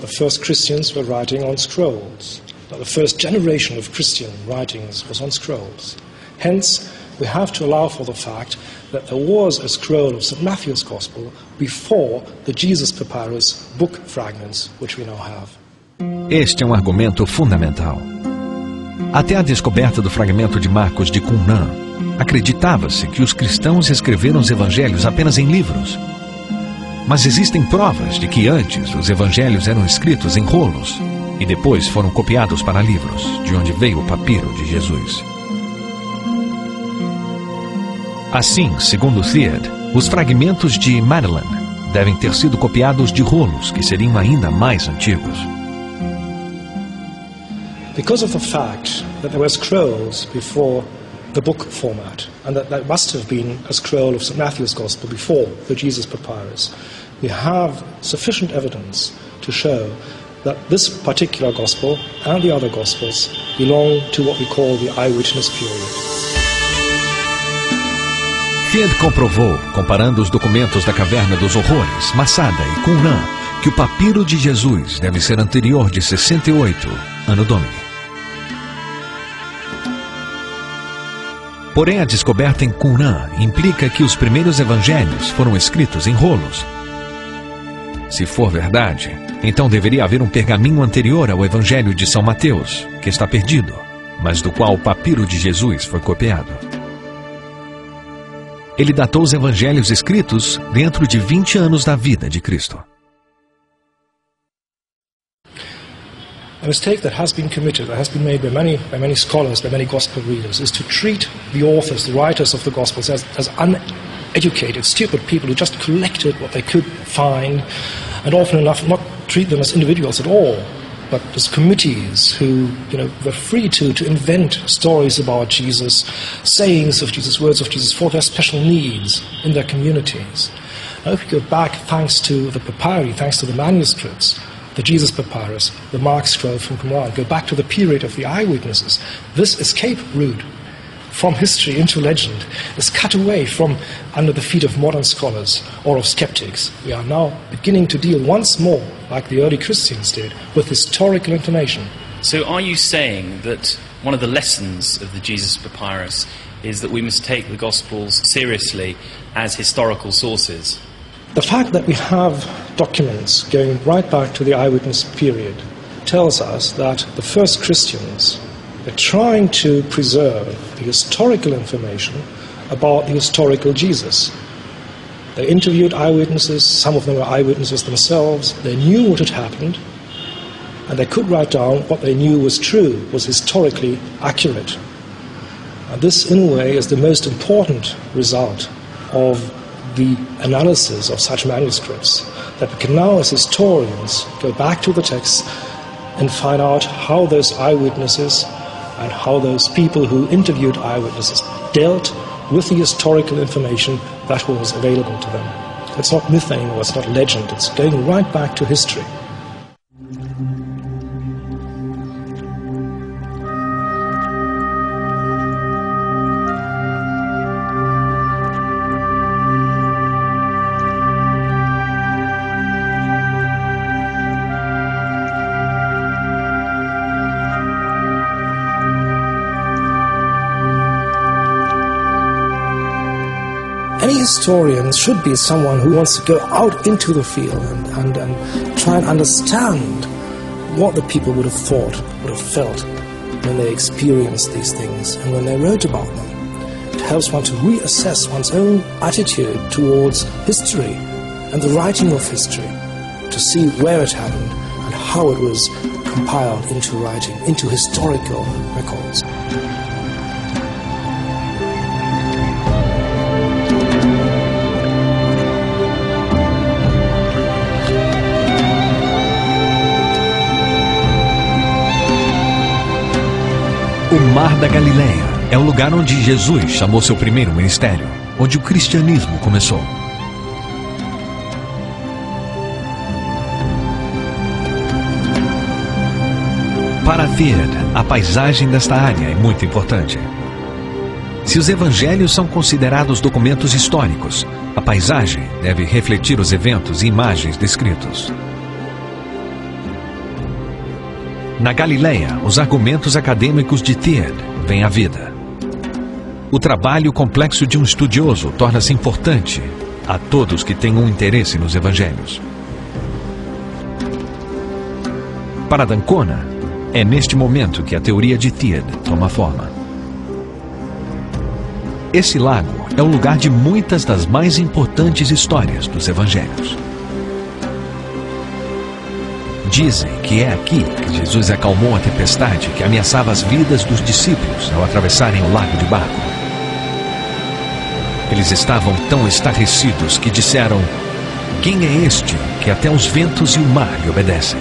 The first Christians were writing on scrolls. The first generation of Christian writings was on scrolls. Hence, we have to allow for the fact that there was a scroll of St. Matthew's Gospel before the Jesus Papyrus book fragments, which we now have. Este é um argumento fundamental. Até a descoberta do fragmento de Marcos de Qumran, acreditava-se que os cristãos escreveram os evangelhos apenas em livros. Mas existem provas de que antes os evangelhos eram escritos em rolos e depois foram copiados para livros, de onde veio o papiro de Jesus. Assim, segundo Theod, os fragmentos de Magdalen devem ter sido copiados de rolos que seriam ainda mais antigos. Because of the fact that there were scrolls before the book format, and that must have been a scroll of St. Matthew's Gospel before the Jesus Papyrus, we have sufficient evidence to show that this particular Gospel and the other Gospels belong to what we call the eyewitness period. Theod comprovou, comparando os documentos da Caverna dos Horrores, Masada e Qumran, que o papiro de Jesus deve ser anterior de 68, Anno Domini. Porém, a descoberta em Qumran implica que os primeiros evangelhos foram escritos em rolos. Se for verdade, então deveria haver um pergaminho anterior ao Evangelho de São Mateus, que está perdido, mas do qual o papiro de Jesus foi copiado. Ele datou os evangelhos escritos dentro de 20 anos da vida de Cristo. A mistake that has been committed, that has been made by many scholars, by many gospel readers, is to treat the authors, the writers of the gospels, as uneducated, stupid people who just collected what they could find, and often enough not treat them as individuals at all, but as committees who, were free to invent stories about Jesus, sayings of Jesus, words of Jesus for their special needs in their communities. Now, if we go back, thanks to the papyri, thanks to the manuscripts, the Jesus Papyrus, the Mark scroll from Qumran, go back to the period of the eyewitnesses, this escape route from history into legend is cut away from under the feet of modern scholars or of skeptics. We are now beginning to deal once more, like the early Christians did, with historical information. So are you saying that one of the lessons of the Jesus Papyrus is that we must take the Gospels seriously as historical sources? The fact that we have documents going right back to the eyewitness period tells us that the first Christians were trying to preserve the historical information about the historical Jesus. They interviewed eyewitnesses, some of them were eyewitnesses themselves, they knew what had happened, and they could write down what they knew was true, was historically accurate. And this, in a way, is the most important result of the analysis of such manuscripts, that we can now, as historians, go back to the texts and find out how those eyewitnesses and how those people who interviewed eyewitnesses dealt with the historical information that was available to them. It's not myth anymore, it's not legend, it's going right back to history. Any historian should be someone who wants to go out into the field and try and understand what the people would have thought, would have felt when they experienced these things and when they wrote about them. It helps one to reassess one's own attitude towards history and the writing of history, to see where it happened and how it was compiled into writing, into historical records. O Mar da Galileia é o lugar onde Jesus chamou seu primeiro ministério, onde o cristianismo começou. Para Theod, a paisagem desta área é muito importante. Se os evangelhos são considerados documentos históricos, a paisagem deve refletir os eventos e imagens descritos. Na Galileia, os argumentos acadêmicos de Theod vêm à vida. O trabalho complexo de um estudioso torna-se importante a todos que têm um interesse nos evangelhos. Para d'Ancona, é neste momento que a teoria de Theod toma forma. Esse lago é o lugar de muitas das mais importantes histórias dos evangelhos. Dizem que é aqui que Jesus acalmou a tempestade que ameaçava as vidas dos discípulos ao atravessarem o lago de barco. Eles estavam tão estarrecidos que disseram: "Quem é este que até os ventos e o mar lhe obedecem?"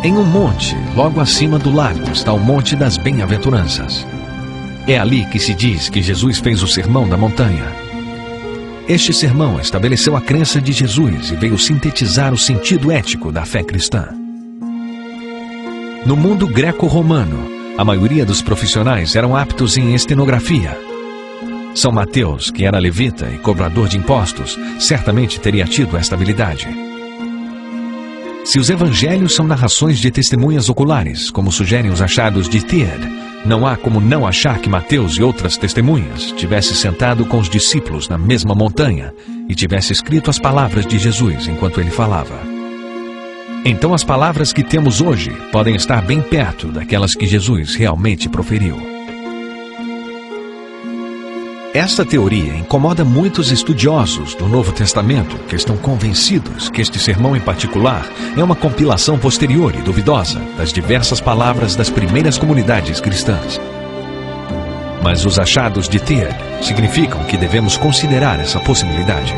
Em um monte, logo acima do lago, está o Monte das Bem-aventuranças. É ali que se diz que Jesus fez o Sermão da Montanha. Este sermão estabeleceu a crença de Jesus e veio sintetizar o sentido ético da fé cristã. No mundo greco-romano, a maioria dos profissionais eram aptos em estenografia. São Mateus, que era levita e cobrador de impostos, certamente teria tido esta habilidade. Se os evangelhos são narrações de testemunhas oculares, como sugerem os achados de Theod, não há como não achar que Mateus e outras testemunhas tivesse sentado com os discípulos na mesma montanha e tivesse escrito as palavras de Jesus enquanto ele falava. Então as palavras que temos hoje podem estar bem perto daquelas que Jesus realmente proferiu. Esta teoria incomoda muitos estudiosos do Novo Testamento que estão convencidos que este sermão em particular é uma compilação posterior e duvidosa das diversas palavras das primeiras comunidades cristãs. Mas os achados de Theod significam que devemos considerar essa possibilidade.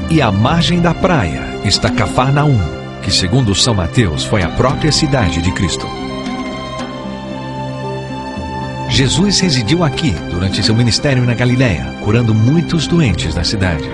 E à margem da praia está Cafarnaum, que segundo São Mateus foi a própria cidade de Cristo. Jesus residiu aqui durante seu ministério na Galileia, curando muitos doentes da cidade.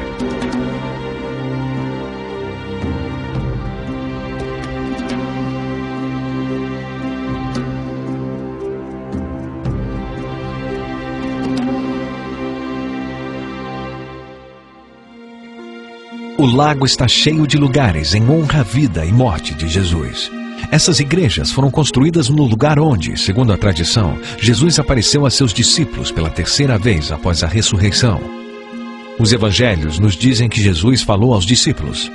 O lago está cheio de lugares em honra à vida e morte de Jesus. Essas igrejas foram construídas no lugar onde, segundo a tradição, Jesus apareceu a seus discípulos pela terceira vez após a ressurreição. Os evangelhos nos dizem que Jesus falou aos discípulos: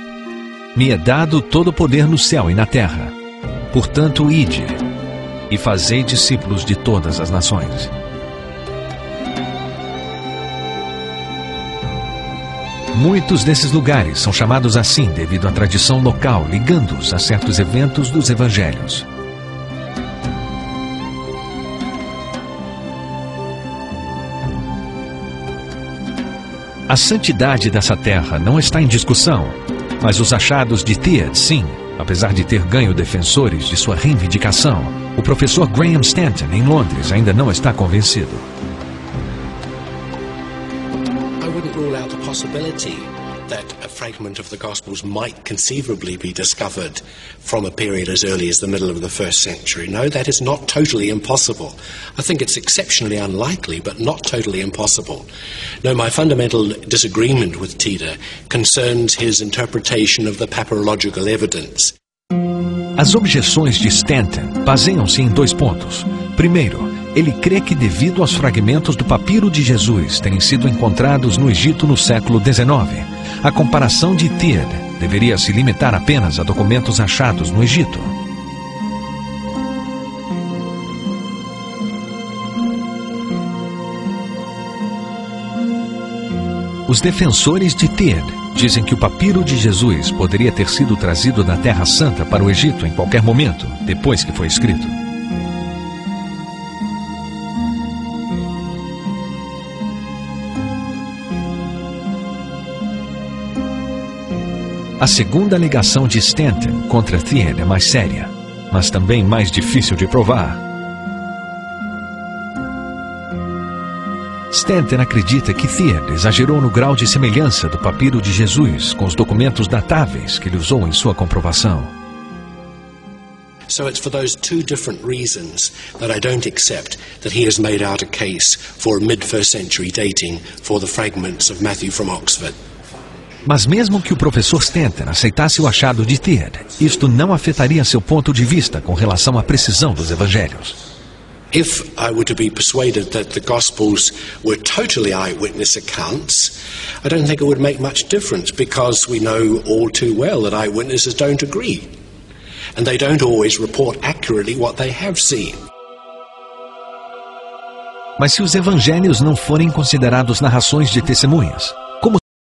"Me é dado todo o poder no céu e na terra. Portanto, ide e fazei discípulos de todas as nações." Muitos desses lugares são chamados assim devido à tradição local, ligando-os a certos eventos dos evangelhos. A santidade dessa terra não está em discussão, mas os achados de Theod, sim, apesar de ter ganho defensores de sua reivindicação. O professor Graham Stanton, em Londres, ainda não está convencido. Possibility that a fragment of the Gospels might conceivably be discovered from a period as early as the middle of the 1st century. No, that is not totally impossible. I think it's exceptionally unlikely, but not totally impossible. No, my fundamental disagreement with Tida concerns his interpretation of the papyrological evidence. As objeções de Stanton baseiam-se em 2 pontos. Primeiro, ele crê que devido aos fragmentos do papiro de Jesus terem sido encontrados no Egito no século XIX, a comparação de Theod deveria se limitar apenas a documentos achados no Egito. Os defensores de Theod dizem que o papiro de Jesus poderia ter sido trazido da Terra Santa para o Egito em qualquer momento, depois que foi escrito. A segunda alegação de Stanton contra Theod é mais séria, mas também mais difícil de provar. Stanton acredita que Theod exagerou no grau de semelhança do papiro de Jesus com os documentos datáveis que ele usou em sua comprovação. So it's for those 2 different reasons that I don't accept that he has made out a case for mid-1st century dating for the fragments of Matthew from Oxford. Mas mesmo que o professor Stanton aceitasse o achado de Thiede, isto não afetaria seu ponto de vista com relação à precisão dos evangelhos. If I were to be persuaded that the Gospels were totally eyewitness accounts, I don't think it would make much difference, because we know all too well that eyewitnesses don't agree. And they don't always report accurately what they have seen. Mas se os evangelhos não forem considerados narrações de testemunhas,